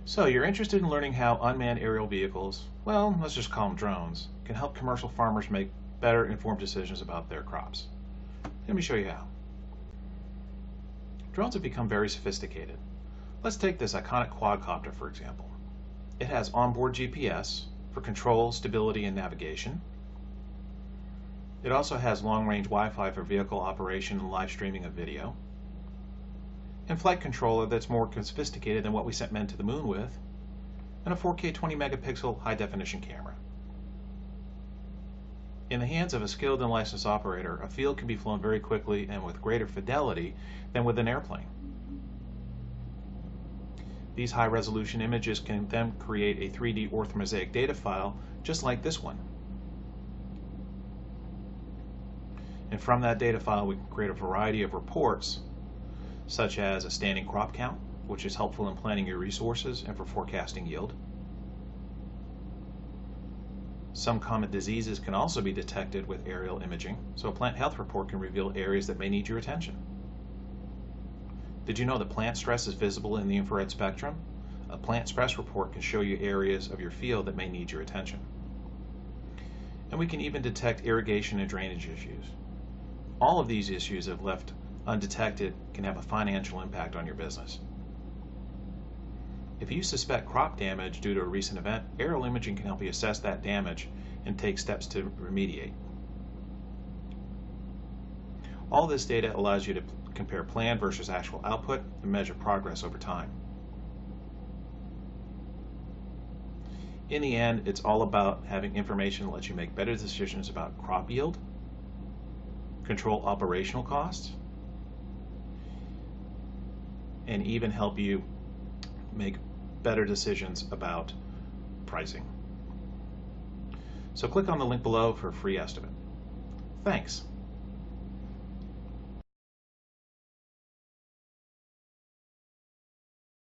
So you're interested in learning how unmanned aerial vehicles, well, let's just call them drones, can help commercial farmers make better informed decisions about their crops. Let me show you how. Drones have become very sophisticated. Let's take this iconic quadcopter for example. It has onboard GPS for control, stability, and navigation. It also has long-range Wi-Fi for vehicle operation and live streaming of video. And flight controller that's more sophisticated than what we sent men to the moon with, and a 4K 20 megapixel high-definition camera. In the hands of a skilled and licensed operator, a field can be flown very quickly and with greater fidelity than with an airplane. These high-resolution images can then create a 3D orthomosaic data file just like this one. And from that data file we can create a variety of reports such as a standing crop count, which is helpful in planning your resources and for forecasting yield. Some common diseases can also be detected with aerial imaging, so a plant health report can reveal areas that may need your attention. Did you know that plant stress is visible in the infrared spectrum? A plant stress report can show you areas of your field that may need your attention. And we can even detect irrigation and drainage issues. All of these issues, if left undetected, can have a financial impact on your business. If you suspect crop damage due to a recent event, aerial imaging can help you assess that damage and take steps to remediate. All this data allows you to compare plan versus actual output and measure progress over time. In the end, it's all about having information that lets you make better decisions about crop yield, control operational costs, and even help you make better decisions about pricing. So click on the link below for a free estimate. Thanks.